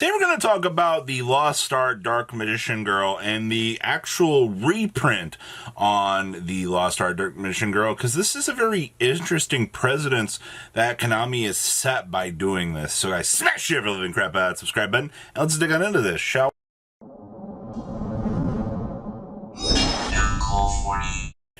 Today we're going to talk about the Lost Art Dark Magician Girl and the actual reprint on the Lost Art Dark Magician Girl, because this is a very interesting precedence that Konami has set by doing this. So guys, smash your living crap out that subscribe button, and let's dig on into this, shall we?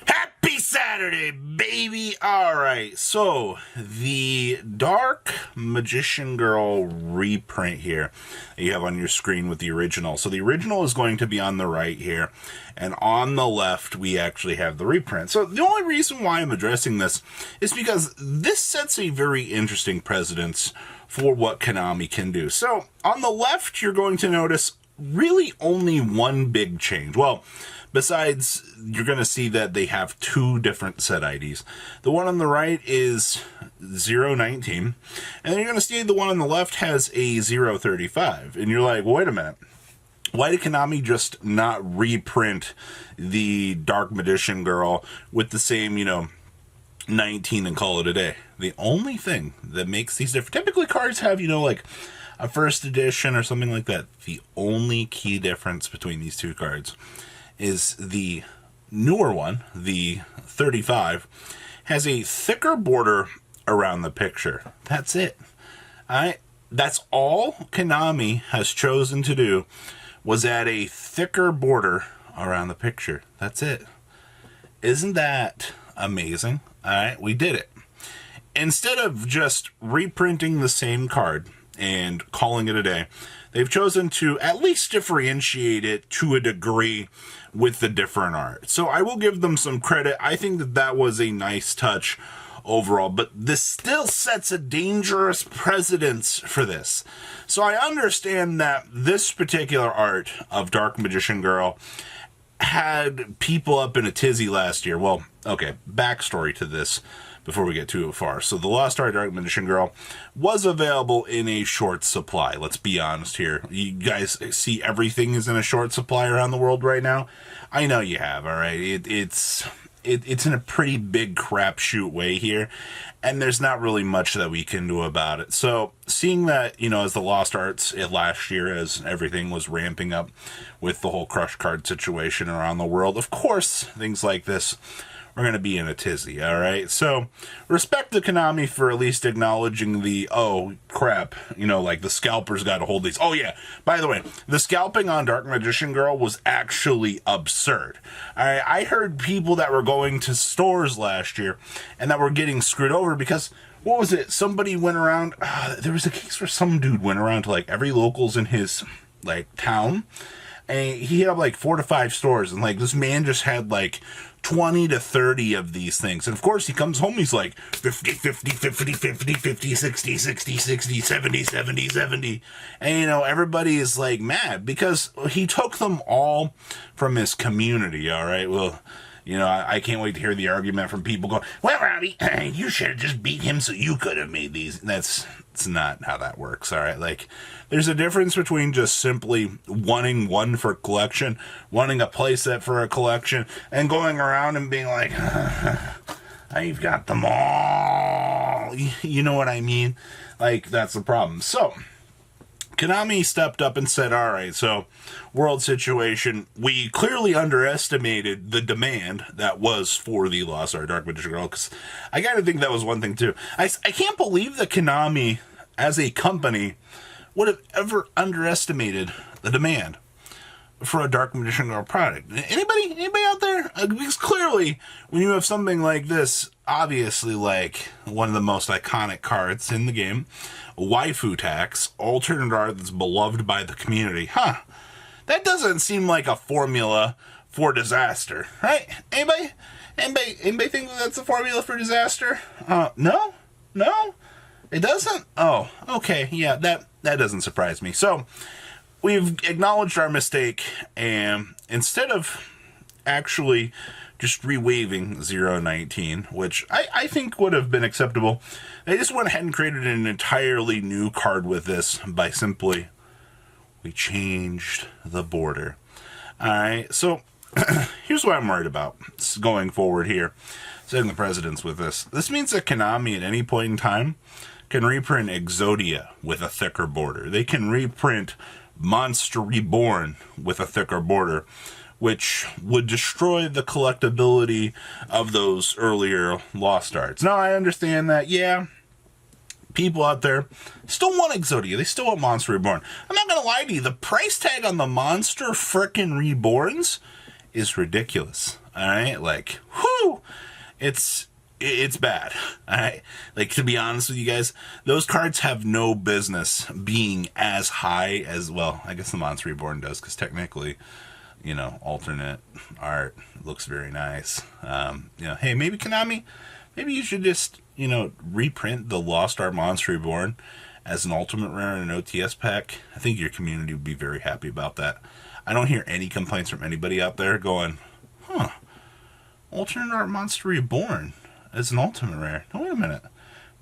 Happy Saturday, baby! Alright, so the Dark Magician Girl reprint here that you have on your screen with the original. So the original is going to be on the right here, and on the left we actually have the reprint. So the only reason why I'm addressing this is because this sets a very interesting precedence for what Konami can do. So on the left you're going to notice really only one big change. Well, besides, you're going to see that they have two different set IDs. The one on the right is 019, and then you're going to see the one on the left has a 035. And you're like, well, wait a minute. Why did Konami just not reprint the Dark Magician Girl with the same, 19 and call it a day? The only thing that makes these different, typically cards have, like a first edition or something like that. The only key difference between these two cards is the newer one, the 35, has a thicker border around the picture. That's it. That's all Konami has chosen to do, was add a thicker border around the picture. That's it. Isn't that amazing? Alright, we did it. Instead of just reprinting the same card and calling it a day, they've chosen to at least differentiate it to a degree with the different art. So I will give them some credit. I think that that was a nice touch overall, but this still sets a dangerous precedence for this. So I understand that this particular art of Dark Magician Girl had people up in a tizzy last year. Well, okay, backstory to this before we get too far. So the Lost Art Dark Magician Girl was available in a short supply. Let's be honest here. You guys see everything is in a short supply around the world right now? I know you have, all right? It's in a pretty big crapshoot way here, and there's not really much that we can do about it. So seeing that, as the Lost Arts last year, as everything was ramping up with the whole crush card situation around the world, of course, things like this are going to be in a tizzy, all right? So respect to Konami for at least acknowledging the, oh, crap, like the scalpers got a hold of these. Oh, yeah, by the way, the scalping on Dark Magician Girl was actually absurd. All right, I heard people that were going to stores last year and that were getting screwed over because, what was it? Somebody went around, there was a case where some dude went around to, every locals in his, town, and he had, 4 to 5 stores, and, this man just had, 20 to 30 of these things. And of course he comes home, he's like 50, 50, 50, 50, 50, 60, 60, 60, 70, 70, 70. And everybody is mad because he took them all from his community. All right. Well, I can't wait to hear the argument from people going, well, Robbie, you should have just beat him so you could have made these. It's not how that works, all right? There's a difference between just simply wanting one for collection, wanting a playset for a collection, and going around and being like, I've got them all. You know what I mean? That's the problem. So Konami stepped up and said, all right, so world situation, we clearly underestimated the demand that was for the Lost Art Dark Magician Girl, because I gotta think that was one thing too. I can't believe that Konami, as a company, would have ever underestimated the demand for a Dark Magician Girl product. Anybody out there? Because clearly, when you have something like this, obviously one of the most iconic cards in the game, waifu tax, alternate art that's beloved by the community, that doesn't seem like a formula for disaster, right? Anybody think that's a formula for disaster? No, it doesn't. Oh, okay, yeah, that doesn't surprise me. So we've acknowledged our mistake, and instead of actually just rewaving 019, which I think would have been acceptable, they just went ahead and created an entirely new card with this by simply, we changed the border. Alright, so here's what I'm worried about going forward here, setting the precedence with this. This means that Konami at any point in time can reprint Exodia with a thicker border. They can reprint Monster Reborn with a thicker border, which would destroy the collectability of those earlier Lost Arts. Now, I understand that, yeah, people out there still want Exodia. They still want Monster Reborn. I'm not going to lie to you. The price tag on the Monster frickin' Reborns is ridiculous. All right? Like, whew! It's bad. All right? Like, to be honest with you guys, those cards have no business being as high as, well, I guess the Monster Reborn does, because technically, you know, alternate art looks very nice. You know, hey, maybe Konami, maybe you should just, you know, reprint the Lost Art Monster Reborn as an Ultimate Rare and an OTS pack. I think your community would be very happy about that. I don't hear any complaints from anybody out there going, huh, Alternate Art Monster Reborn as an Ultimate Rare. Now, wait a minute.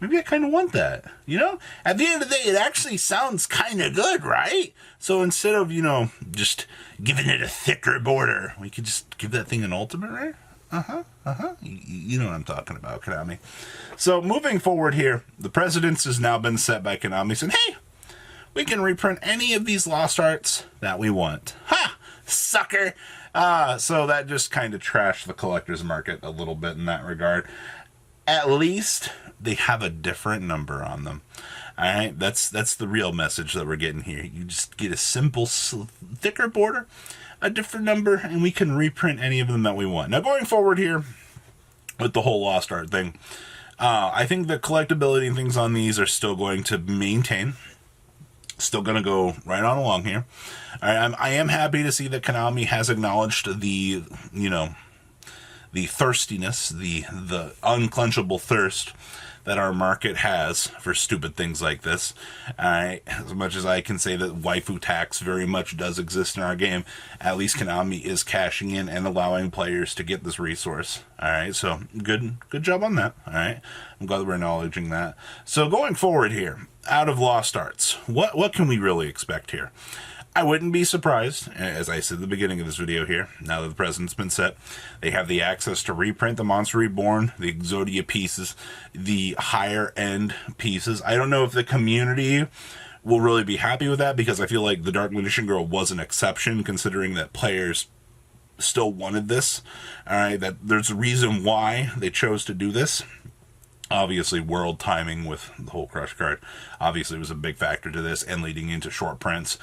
Maybe I kind of want that. You know? At the end of the day, it actually sounds kind of good, right? So instead of, you know, just giving it a thicker border, we could just give that thing an Ultimate Rare? You know what I'm talking about, Konami. So moving forward here, the precedence has now been set by Konami saying, hey, we can reprint any of these Lost Arts that we want. Ha! Sucker! So that just kind of trashed the collector's market a little bit in that regard. At least they have a different number on them. All right, that's the real message that we're getting here. You just get a simple, thicker border, a different number, and we can reprint any of them that we want. Now, going forward here with the whole Lost Art thing, I think the collectability and things on these are still going to maintain. Still going to go right on along here. All right, I am happy to see that Konami has acknowledged the, you know, the thirstiness, the unclenchable thirst that our market has for stupid things like this. All right, as much as I can say that waifu tax very much does exist in our game, at least Konami is cashing in and allowing players to get this resource. All right, so good job on that. All right, I'm glad we're acknowledging that. So going forward here, out of Lost Arts, what can we really expect here? I wouldn't be surprised, as I said at the beginning of this video here, now that the precedent's been set, they have the access to reprint the Monster Reborn, the Exodia pieces, the higher end pieces. I don't know if the community will really be happy with that, because I feel like the Dark Magician Girl was an exception, considering that players still wanted this. All right, that there's a reason why they chose to do this. Obviously, world timing with the whole Crush card obviously was a big factor to this, and leading into short prints.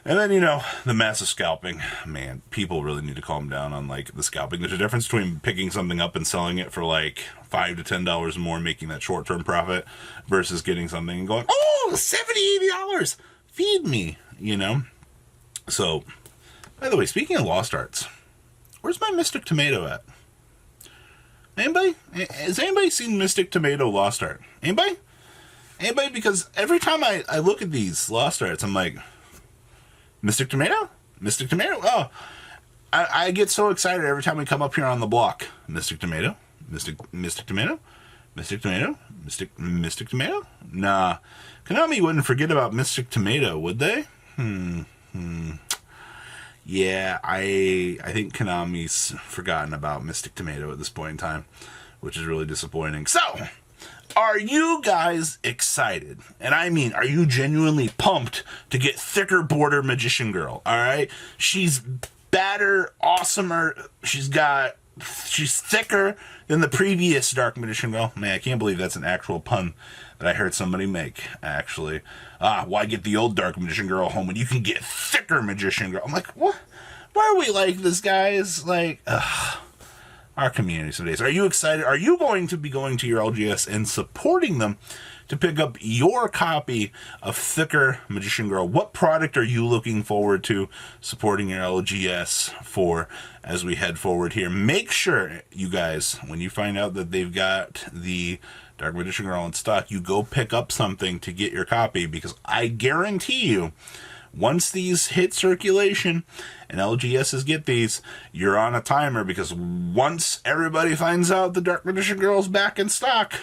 And then, you know, the massive scalping. Man, people really need to calm down on, like, the scalping. There's a difference between picking something up and selling it for, like, $5 to $10 more, making that short-term profit, versus getting something and going, oh, $70, $80, feed me, you know? So, by the way, speaking of Lost Arts, where's my Mystic Tomato at? Anybody? Has anybody seen Mystic Tomato Lost Art? Anybody? Anybody? Because every time I look at these Lost Arts, I'm like, Mystic Tomato? Mystic Tomato? Oh, I get so excited every time we come up here on the block. Mystic Tomato? Mystic Tomato? Mystic Tomato? Mystic Tomato? Nah. Konami wouldn't forget about Mystic Tomato, would they? Yeah, I think Konami's forgotten about Mystic Tomato at this point in time, which is really disappointing. So, are you guys excited? And I mean, are you genuinely pumped to get thicker border Magician Girl? All right? She's badder, awesomer. She's thicker than the previous Dark Magician Girl. Man, I can't believe that's an actual pun that I heard somebody make, actually. Why get the old Dark Magician Girl home when you can get thicker Magician Girl? I'm like, what? Why are we like this, guys? Like, our community some days. Are you excited? Are you going to be going to your LGS and supporting them to pick up your copy of thicker Magician Girl? What product are you looking forward to supporting your LGS for as we head forward here? Make sure, you guys, when you find out that they've got the Dark Magician Girl in stock, you go pick up something to get your copy, because I guarantee you, once these hit circulation and LGSs get these, you're on a timer, because once everybody finds out the Dark Magician Girl's back in stock,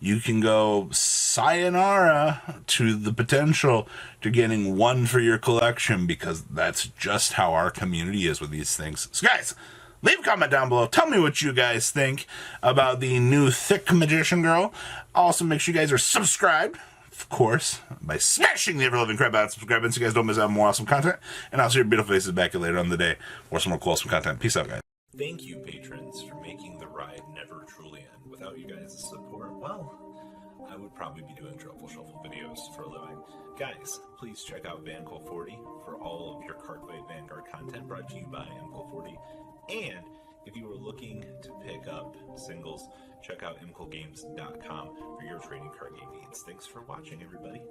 you can go sayonara to the potential to getting one for your collection, because that's just how our community is with these things. So guys, Leave a comment down below. Tell me what you guys think about the new thick Magician Girl. Also, make sure you guys are subscribed, of course, by smashing the ever-loving crap out of subscribe button so you guys don't miss out on more awesome content. And I'll see your beautiful faces back here later on in the day for some more cool awesome content. Peace out, guys. Thank you, patrons, for making the ride never truly end. Without you guys' support, well, I would probably be doing Truffle Shuffle videos for a living. Guys, please check out VanCole40 for all of your Cardfight Vanguard content brought to you by MCole40. And if you are looking to pick up singles, check out mcolegames.com for your trading card game needs. Thanks for watching, everybody.